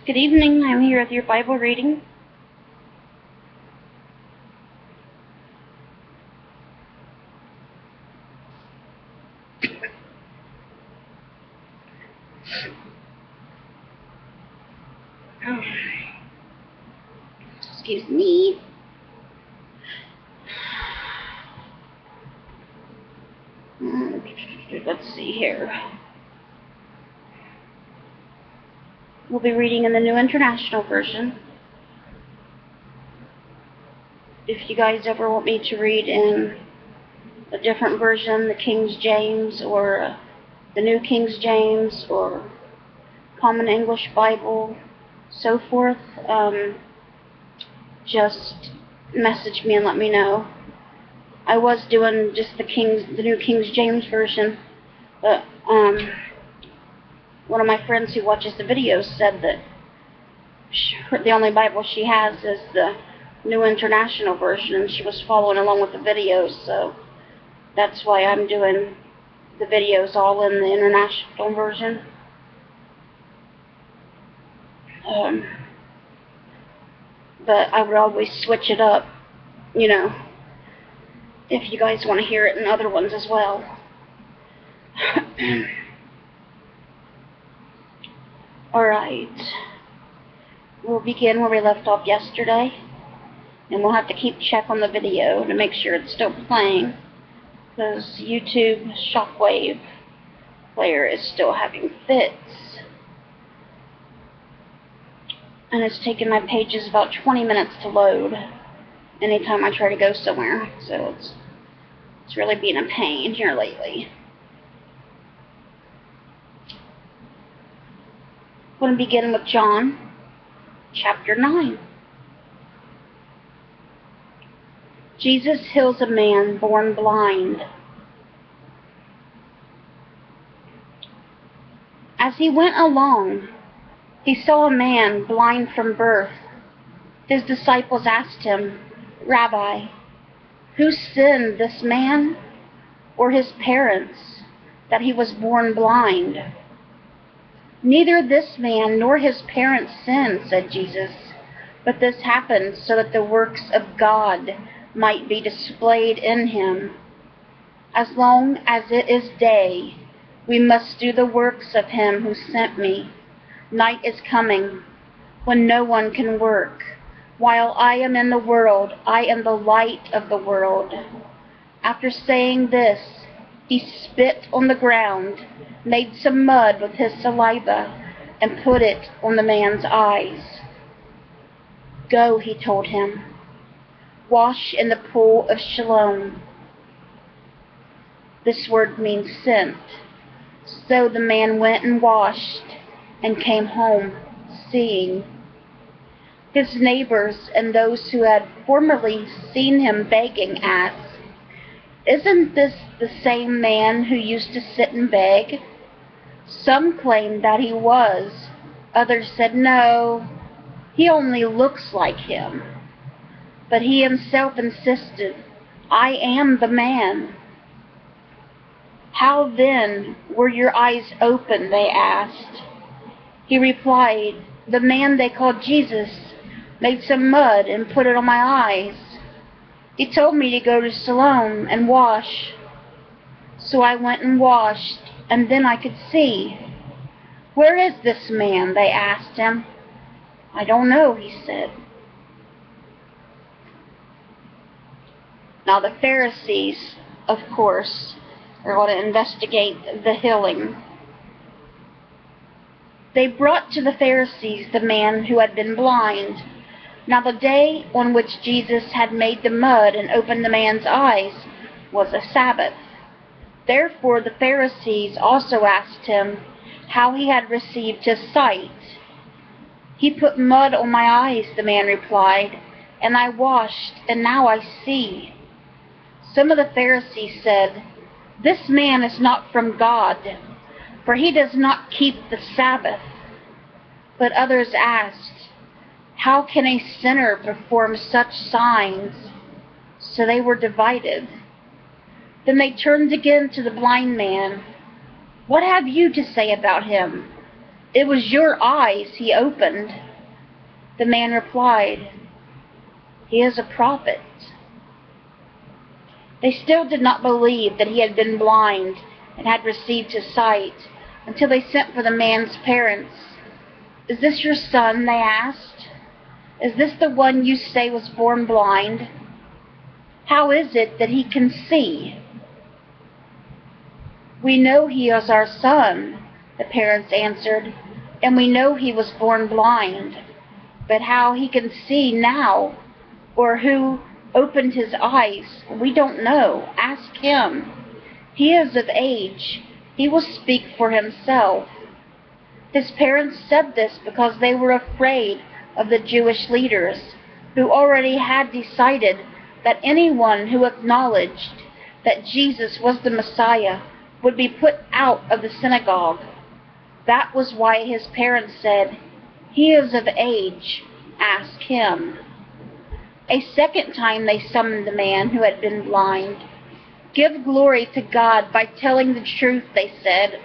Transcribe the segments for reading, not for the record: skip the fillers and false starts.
Good evening. I'm here with your Bible reading. Excuse me. Let's see here. We'll be reading in the New International Version. If you guys ever want me to read in a different version, the King James or the New King James or Common English Bible, so forth, just message me and let me know. I was doing just the New King James Version, but one of my friends who watches the videos said that the only Bible she has is the New International Version, and she was following along with the videos, so that's why I'm doing the videos all in the International Version. But I would always switch it up, you know, if you guys want to hear it in other ones as well. Alright, we'll begin where we left off yesterday, and we'll have to keep check on the video to make sure it's still playing, because YouTube Shockwave player is still having fits. And it's taken my pages about 20 minutes to load anytime I try to go somewhere, so it's really been a pain here lately. I'm going to begin with John chapter 9. Jesus heals a man born blind. As he went along, he saw a man blind from birth. His disciples asked him, "Rabbi, who sinned, this man or his parents, that he was born blind?" "Neither this man nor his parents sinned," said Jesus, "but this happened so that the works of God might be displayed in him. As long as it is day, we must do the works of him who sent me. Night is coming when no one can work. While I am in the world, I am the light of the world." After saying this, he spit on the ground, made some mud with his saliva, and put it on the man's eyes. "Go," he told him, "wash in the pool of Siloam." This word means sent. So the man went and washed and came home seeing. His neighbors and those who had formerly seen him begging asked, "Isn't this the same man who used to sit and beg?" Some claimed that he was. Others said, "No, he only looks like him." But he himself insisted, "I am the man." "How then were your eyes open?" they asked. He replied, "The man they called Jesus made some mud and put it on my eyes. He told me to go to Siloam and wash. So I went and washed, and then I could see." "Where is this man?" they asked him. "I don't know," he said. Now the Pharisees, of course, are going to investigate the healing. They brought to the Pharisees the man who had been blind. Now the day on which Jesus had made the mud and opened the man's eyes was a Sabbath. Therefore the Pharisees also asked him how he had received his sight. "He put mud on my eyes," the man replied, "and I washed, and now I see." Some of the Pharisees said, "This man is not from God, for he does not keep the Sabbath." But others asked, "How can a sinner perform such signs?" So they were divided. Then they turned again to the blind man. "What have you to say about him? It was your eyes he opened." The man replied, "He is a prophet." They still did not believe that he had been blind and had received his sight until they sent for the man's parents. "Is this your son?" they asked. "Is this the one you say was born blind? How is it that he can see?" "We know he is our son," the parents answered, "and we know he was born blind. But how he can see now, or who opened his eyes, we don't know. Ask him. He is of age. He will speak for himself." His parents said this because they were afraid of the Jewish leaders, who already had decided that anyone who acknowledged that Jesus was the Messiah would be put out of the synagogue. That was why his parents said, "He is of age. Ask him." A second time they summoned the man who had been blind. "Give glory to God by telling the truth," they said.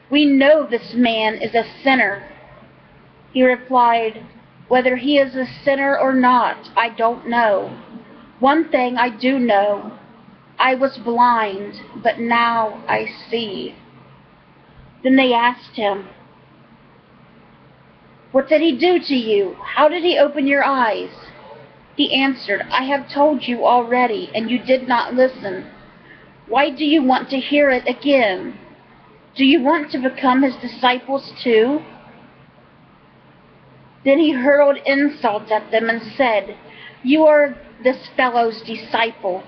"We know this man is a sinner." He replied, "Whether he is a sinner or not, I don't know. One thing I do know. I was blind, but now I see." Then they asked him, "What did he do to you? How did he open your eyes?" He answered, "I have told you already, and you did not listen. Why do you want to hear it again? Do you want to become his disciples too?" Then he hurled insults at them and said, "You are this fellow's disciple.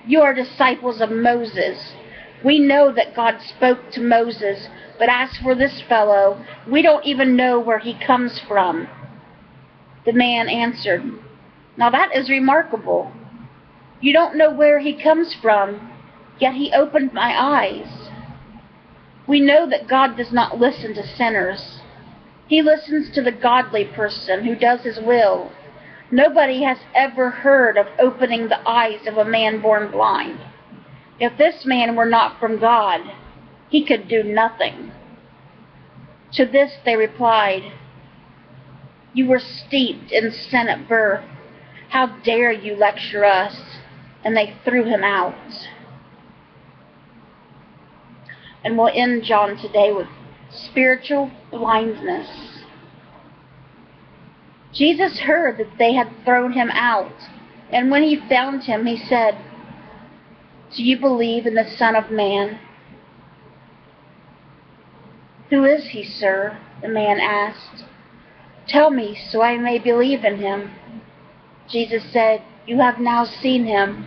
You are disciples of Moses. We know that God spoke to Moses, but as for this fellow, we don't even know where he comes from." The man answered, "Now that is remarkable. You don't know where he comes from, yet he opened my eyes. We know that God does not listen to sinners. He listens to the godly person who does his will. Nobody has ever heard of opening the eyes of a man born blind. If this man were not from God, he could do nothing." To this they replied, "You were steeped in sin at birth. How dare you lecture us?" And they threw him out. And we'll end John today with spiritual blindness. Jesus heard that they had thrown him out, and when he found him, he said, "Do you believe in the Son of Man?" "Who is he, sir?" the man asked. "Tell me so I may believe in him." Jesus said, "You have now seen him.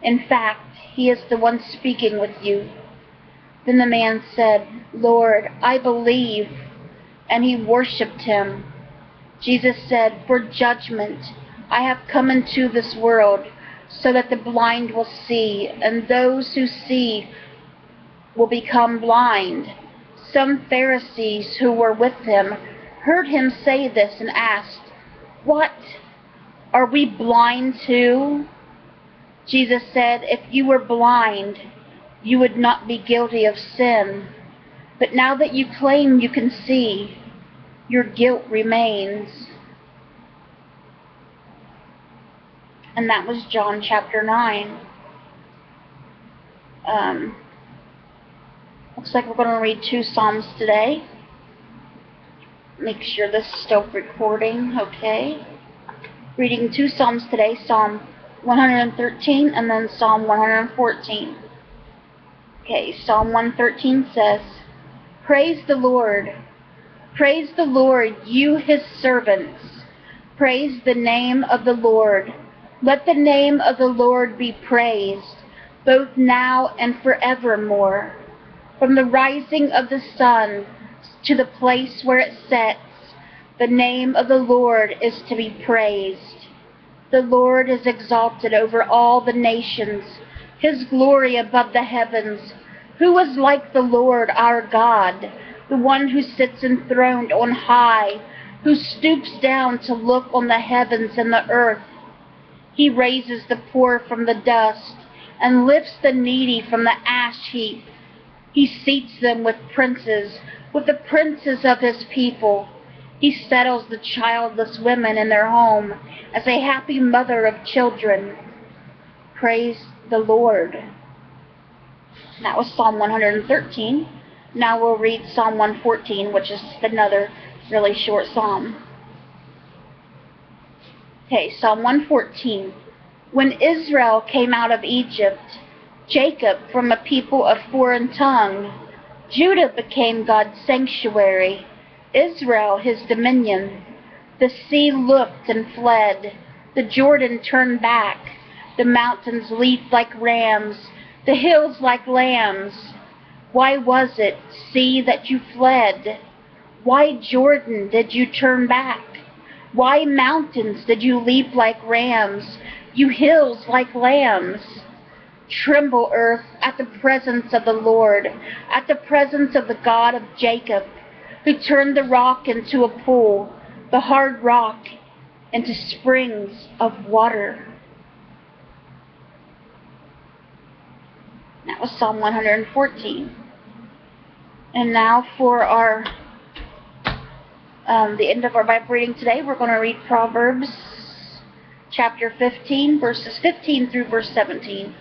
In fact, he is the one speaking with you." Then the man said, "Lord, I believe," and he worshipped him. Jesus said, "For judgment I have come into this world, so that the blind will see, and those who see will become blind." Some Pharisees who were with him heard him say this and asked, "What? Are we blind too?" Jesus said, "If you were blind, you would not be guilty of sin. But now that you claim you can see, your guilt remains." And that was John chapter 9. Looks like we're going to read 2 Psalms today. Make sure this is still recording. Okay. Reading 2 Psalms today, Psalm 113 and then Psalm 114. Okay, Psalm 113 says, "Praise the Lord. Praise the Lord, you his servants. Praise the name of the Lord. Let the name of the Lord be praised, both now and forevermore. From the rising of the sun to the place where it sets, the name of the Lord is to be praised. The Lord is exalted over all the nations, his glory above the heavens. Who is like the Lord our God, the one who sits enthroned on high, who stoops down to look on the heavens and the earth? He raises the poor from the dust and lifts the needy from the ash heap. He seats them with princes, with the princes of his people. He settles the childless women in their home as a happy mother of children. Praise the Lord. And that was Psalm 113. Now we'll read Psalm 114, which is another really short psalm. Okay, Psalm 114. When Israel came out of Egypt, Jacob from a people of foreign tongue, Judah became God's sanctuary, Israel his dominion. The sea looked and fled, the Jordan turned back, the mountains leaped like rams, the hills like lambs. Why was it, sea, that you fled? Why, Jordan, did you turn back? Why, mountains, did you leap like rams, you hills like lambs? Tremble, earth, at the presence of the Lord, at the presence of the God of Jacob, who turned the rock into a pool, the hard rock into springs of water. That was Psalm 114. And now for our the end of our Bible reading today, we're going to read Proverbs chapter 15, verses 15 through verse 17.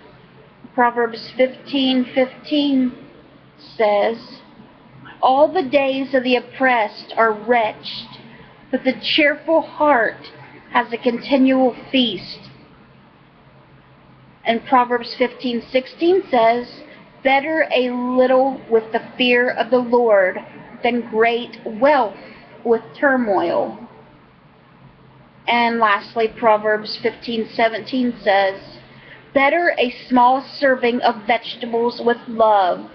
Proverbs 15:15 says, all the days of the oppressed are wretched, but the cheerful heart has a continual feast. And Proverbs 15:16 says, better a little with the fear of the Lord than great wealth with turmoil. And lastly, Proverbs 15:17 says, better a small serving of vegetables with love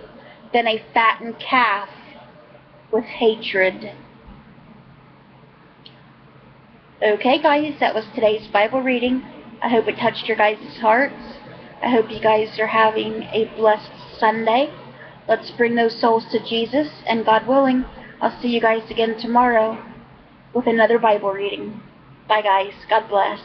than a fattened calf with hatred. Okay, guys, that was today's Bible reading. I hope it touched your guys' hearts. I hope you guys are having a blessed Sunday. Let's bring those souls to Jesus, and God willing, I'll see you guys again tomorrow with another Bible reading. Bye, guys. God bless.